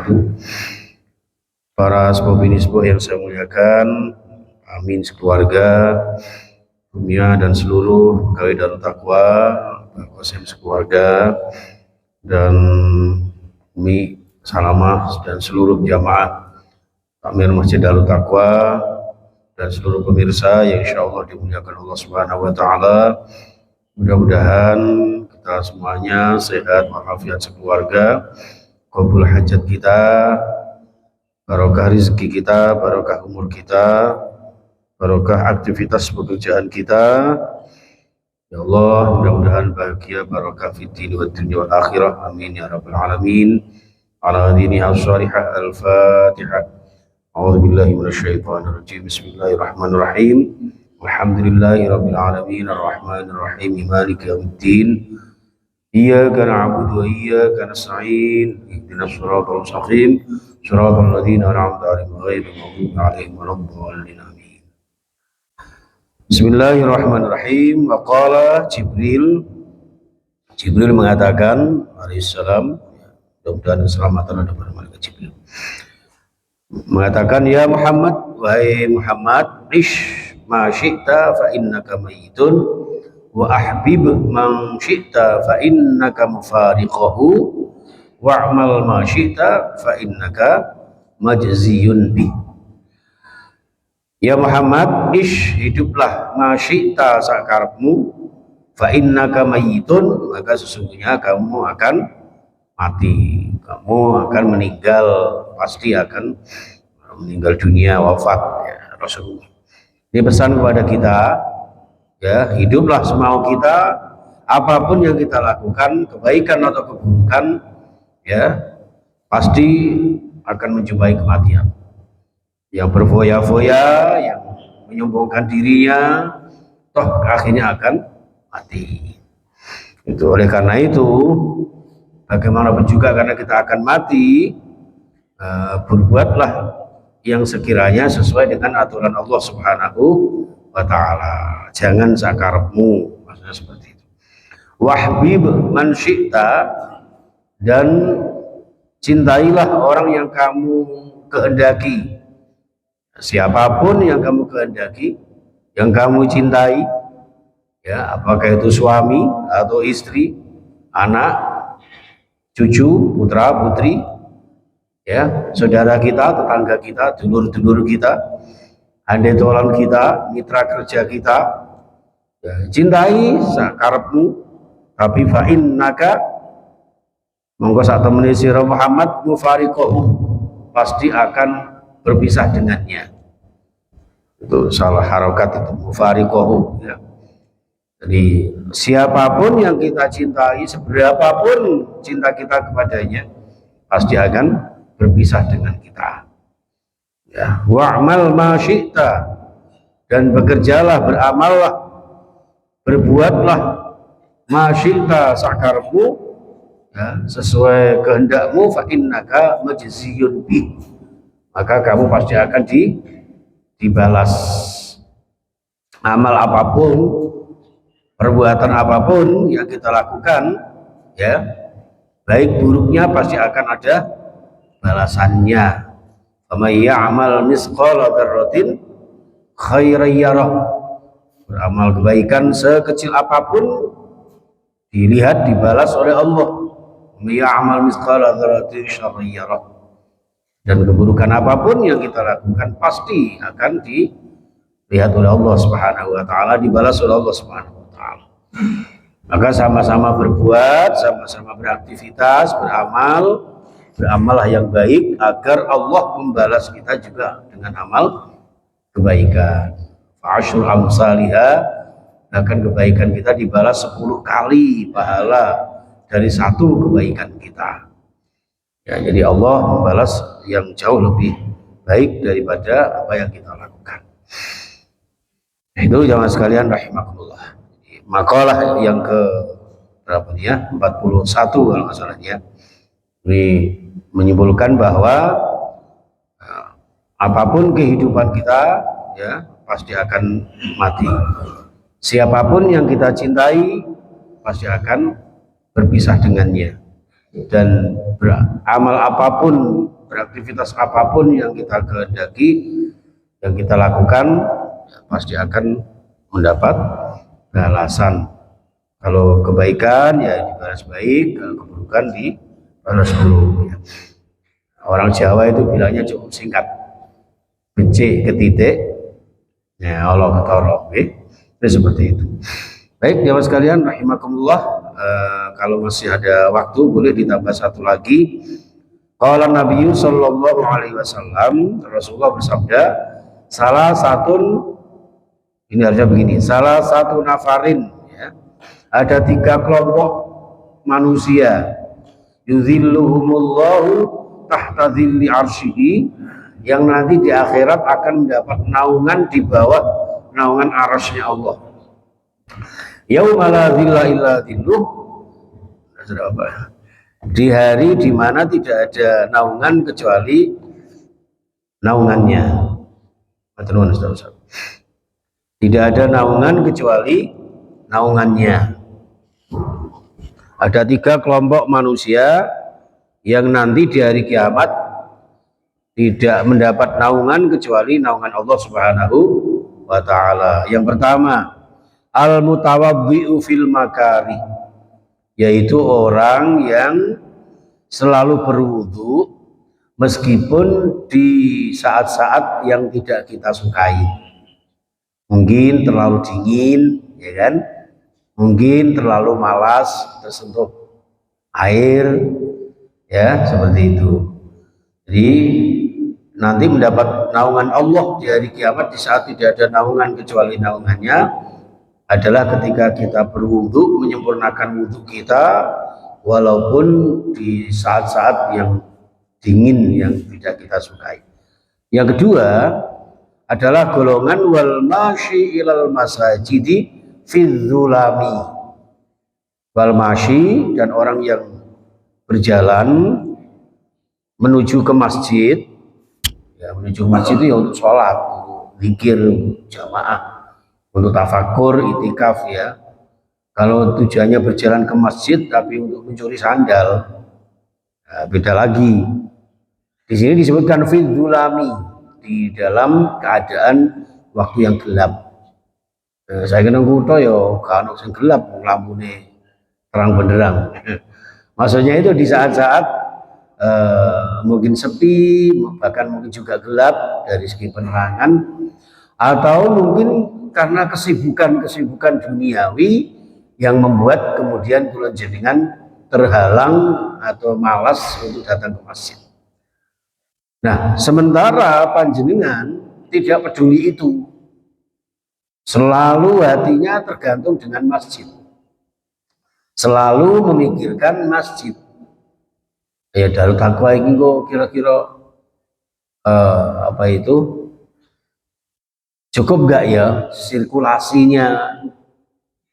wabarakatuh. Para sepuh bini sepuh yang saya muliakan, amin sekeluarga, dunia dan seluruh pegawai Darut Taqwa, Pak Qasim sekeluarga, dan Umi Salamah dan seluruh jamaah takmir Masjid Darut Taqwa dan seluruh pemirsa yang insya Allah dimuliakan Allah Subhanahu wa Ta'ala. Mudah-mudahan kita semuanya sehat walafiat sekeluarga, qabul hajat kita, barokah rezeki kita, barokah umur kita, barokah aktivitas pekerjaan kita. Ya Allah, mudah-mudahan bahagia, barokah fiddin wa dunya wal akhirah. Amin ya rabbal alamin. Ala dini as-salihah. Al-Fatihah. A'udzu billahi minasyaitonir rajim. Bismillahirrahmanirrahim. Alhamdulillahi rabbil alamin, arrahmanir rahim, maliki yaumiddin. Iyyaka na'budu wa iyyaka nasta'in. Ihdinas siratal mustaqim, siratal ladzina an'amta 'alaihim ghairil maghdubi 'alaihim waladdallin. Amin. Bismillahirrahmanirrahim. Waqala Jibril mengatakan alaihissalam, mudah-mudahan keselamatan ada pada malaikat Jibril, mengatakan, ya Muhammad, wahai Muhammad, ish ma syi'ta fa innaka mayyitun wa ahbib man syi'ta fa innaka mufariqahu wa'mal ma syi'ta fa innaka majziyun bih. Ya Muhammad, ish, hiduplah, ma syi'ta sakarepmu, fa innaka mayyitun, maka sesungguhnya kamu akan mati, kamu akan meninggal, pasti akan meninggal dunia, wafat, ya Rasulullah. Ini pesan kepada kita, ya, hiduplah semau kita, apapun yang kita lakukan, kebaikan atau keburukan, ya, pasti akan menjumpai kematian. Yang berfoya-foya, yang menyombongkan dirinya, toh akhirnya akan mati. Itu oleh karena itu, bagaimanapun juga karena kita akan mati, berbuatlah yang sekiranya sesuai dengan aturan Allah Subhanahu wa Ta'ala. Jangan sakarepmu, maksudnya seperti itu. Wahbib man syi'ta, dan cintailah orang yang kamu kehendaki. Siapapun yang kamu kehendaki, yang kamu cintai, ya, apakah itu suami atau istri, anak, cucu, putra, putri, ya, saudara kita, tetangga kita, dulur-dulur kita, handai tolan kita, mitra kerja kita, ya, cintai sakarepmu, tapi fa innaka monggo sak temene sira Muhammad mufariqahu, pasti akan berpisah dengannya. Itu salah harokat itu, mufariqahu, ya. Jadi siapapun yang kita cintai, seberapapun cinta kita kepadanya, pasti akan berpisah dengan kita. Ya, wa'mal ma syi'ta, dan bekerjalah, beramallah, berbuatlah ma syi'ta sakarepmu, ya, sesuai kehendakmu, fa innaka majziyun bih, maka kamu pasti akan dibalas. Amal apapun, perbuatan apapun yang kita lakukan, ya, baik buruknya pasti akan ada balasannya. Faman ya'mal misqala dzarratin khairan yarah, beramal kebaikan sekecil apapun dilihat, dibalas oleh Allah. Faman ya'mal misqala dzarratin syarran yarah, dan keburukan apapun yang kita lakukan pasti akan dilihat oleh Allah Subhanahu wa Ta'ala, dibalas oleh Allah Subhanahu wa Ta'ala. Maka sama-sama berbuat, sama-sama beraktivitas, beramallah yang baik agar Allah membalas kita juga dengan amal kebaikan. Fa'asyur amsalihah, bahkan kebaikan kita dibalas 10 kali pahala dari satu kebaikan kita. Ya, jadi Allah membalas yang jauh lebih baik daripada apa yang kita lakukan. Itu jamaah sekalian rahimakumullah. Makalah yang ke berapa nih ya? 41 kalau nggak salah ya. Ini menyimpulkan bahwa apapun kehidupan kita, ya, pasti akan mati. Siapapun yang kita cintai pasti akan berpisah dengannya. dan beramal apapun, beraktivitas apapun yang kita kehendaki, yang kita lakukan, ya, pasti akan mendapat balasan. Kalau kebaikan ya dibalas baik, kalau keburukan dibalas buruk. Ya. Orang Jawa itu bilangnya cukup singkat, becik ke titik, ya Allah ketara, itu seperti itu. Baik, jamaah sekalian, rahimakumullah. Kalau masih ada waktu, boleh ditambah satu lagi. Qala Nabi sallallahu alaihi wasallam, Rasulullah bersabda, salah satu, ini harusnya begini, salah satu nafarin, ya, ada 3 kelompok manusia, yuzilluhumullahu tahta zilli arsyihi, yang nanti di akhirat akan mendapat naungan di bawah naungan arasnya Allah. Yauma la zilla illa zilluh, di hari di mana tidak ada naungan kecuali naungannya. Tidak ada naungan kecuali naungannya. Ada 3 kelompok manusia yang nanti di hari kiamat tidak mendapat naungan kecuali naungan Allah Subhanahu wa ta'ala. Yang pertama, al-mutawaddi'u fil makari, yaitu orang yang selalu berwudu meskipun di saat-saat yang tidak kita sukai. Mungkin terlalu dingin, ya kan? Mungkin terlalu malas tersentuh air, ya, seperti itu. Jadi nanti mendapat naungan Allah di hari kiamat di saat tidak ada naungan kecuali naungannya adalah ketika kita berwudu, menyempurnakan wudu kita walaupun di saat-saat yang dingin yang tidak kita sukai. Yang kedua adalah golongan wal masyi ilal masajidi fidzulami, wal masyi, dan orang yang berjalan menuju ke masjid, ya, menuju masjid itu ya untuk sholat, untuk zikir jamaah, untuk tafakur, itikaf, ya. Kalau tujuannya berjalan ke masjid tapi untuk mencuri sandal, ya, beda lagi. Di sini disebutkan fidzulami, di dalam keadaan waktu yang gelap. Saya kena kuto yo kan sing gelap, lampune terang benderang. Maksudnya itu di saat-saat mungkin sepi, bahkan mungkin juga gelap dari segi penerangan, atau mungkin karena kesibukan duniawi yang membuat kemudian kula jenengan terhalang atau malas untuk datang ke masjid. Nah, sementara panjenengan tidak peduli itu, selalu hatinya tergantung dengan masjid, selalu memikirkan masjid. Ya, Darut Taqwa ini kok kira-kira apa itu cukup nggak ya sirkulasinya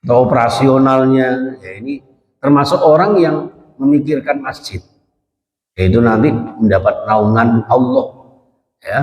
atau operasionalnya? Ya, ini termasuk orang yang memikirkan masjid, yaitu nanti mendapat naungan Allah, ya,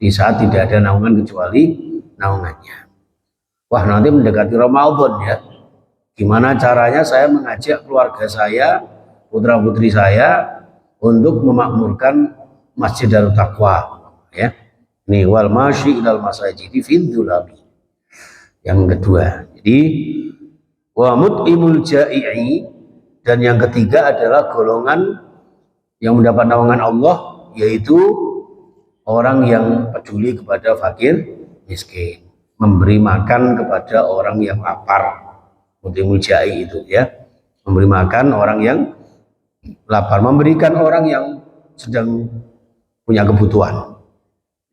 di saat tidak ada naungan kecuali naungannya. Wah, nanti mendekati Ramadan, ya, gimana caranya saya mengajak keluarga saya, putra putri saya untuk memakmurkan Masjid Darut Taqwa, ya. Ini wal masyi ilal masajidi fidzulami. Yang kedua, jadi wa mut'imul ja'i'i, dan yang ketiga adalah golongan yang mendapat naungan Allah, yaitu orang yang peduli kepada fakir miskin, memberi makan kepada orang yang lapar. Mut'imul ja'i itu, ya, memberi makan orang yang lapar, memberikan orang yang sedang punya kebutuhan.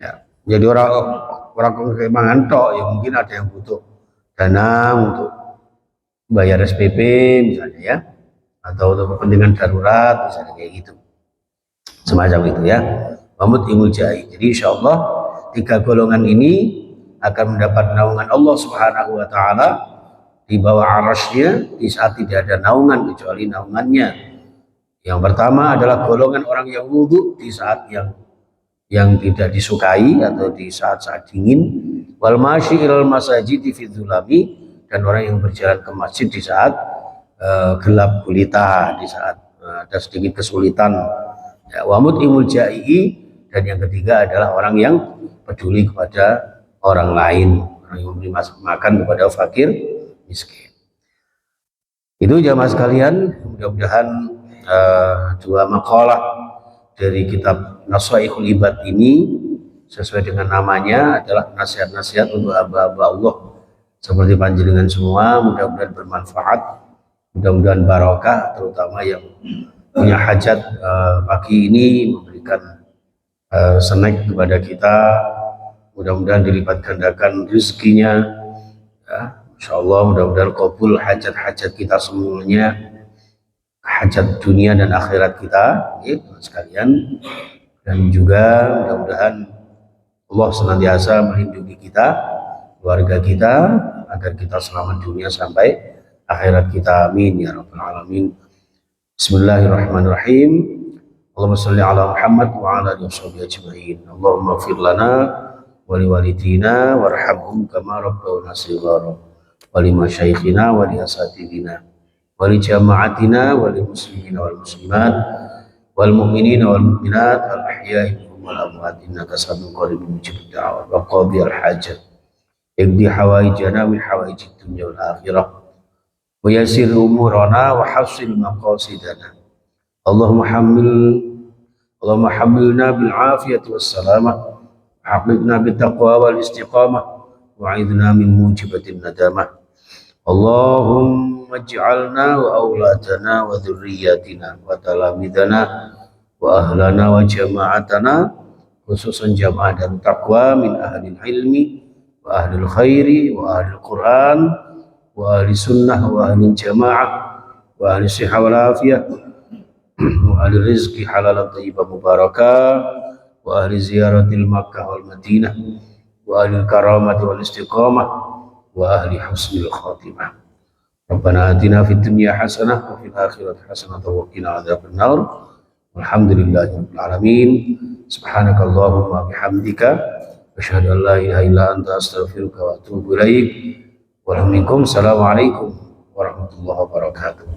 Ya, jadi orang kemangan tok, ya mungkin ada yang butuh dana untuk bayar SPP misalnya, ya, atau untuk kepentingan darurat misalnya, kayak gitu, semacam itu, ya. Mut'imul ja'i. Jadi insya Allah 3 golongan ini akan mendapat naungan Allah Subhanahu wa ta'ala di bawah arasnya di saat tidak ada naungan kecuali naungannya. Yang pertama adalah golongan orang yang wudhu di saat yang tidak disukai atau di saat-saat dingin, wal masyi ilal masajidi fidzulami, dan orang yang berjalan ke masjid di saat gelap gulita, di saat ada sedikit kesulitan. Ya, wa mut'imul ja'i, dan yang ketiga adalah orang yang peduli kepada orang lain, orang yang memberi makan kepada fakir miskin. Itu jamaah sekalian, mudah-mudahan dua makalah dari kitab Nasaihul Ibad ini sesuai dengan namanya adalah nasihat-nasihat untuk hamba-hamba Allah seperti panjenengan semua. Mudah-mudahan bermanfaat, mudah-mudahan barokah, terutama yang punya hajat pagi ini memberikan snack kepada kita. Mudah-mudahan dilipat gandakan rezekinya, ya, insya Allah. Mudah-mudahan kabul hajat-hajat kita semuanya, hajat dunia dan akhirat kita, ya, sekalian. Dan juga mudah-mudahan Allah senantiasa melindungi kita, keluarga kita, agar kita selamat dunia sampai akhirat kita. Amin ya rabbal alamin. Bismillahirrahmanirrahim. Allahumma sholli ala Muhammad wa ala alihi washabihi ajma'in. Allahumma ighfir lana wa liwalidina warhamhum kama rabbawna shighara wa li masyaikhina wa li asatidina wa li jama'atina wa li muslimina wal muslimat wal mu'minina wal mu'minat al ahya'i minhum wal amwat innaka sami'un qaribun mujibud da'wat wa qadiyal hajat iqdi hawaijana min hawaijid dunya wal akhirah wa yassir umurana wa hassil maqasidana. Allahumma hamilna bil afiyati was salamah, haqqibna bit taqwa wal istiqamah, wa a'idna min mujibatin nadamah. Allahumma ij'alna wa auladana wa dhurriyyatina wa talamidana wa ahlana wa jama'atana, khususan jamaah dan taqwa, min ahlil ilmi wa ahlil khairi wa ahlil Quran wa ahli sunnah wa ahli jamaah wa ahli sihah wal afiyah wa ahli rizki halal thayyibah mubarakah wa ahli ziyaratil Makkah wal Madinah wa ahli karamati wal istiqamah wa ahli husnil khatimah. Rabbana atina fid dunya hasanah wa fil akhirati hasanah wa qina adzaban nar. Walhamdulillahi rabbil alamin. Subhanakallahumma bihamdika asyhadu an la ilaha illa anta astaghfiruka wa atubu ilaik. Wassalamualaikum warahmatullahi wabarakatuh.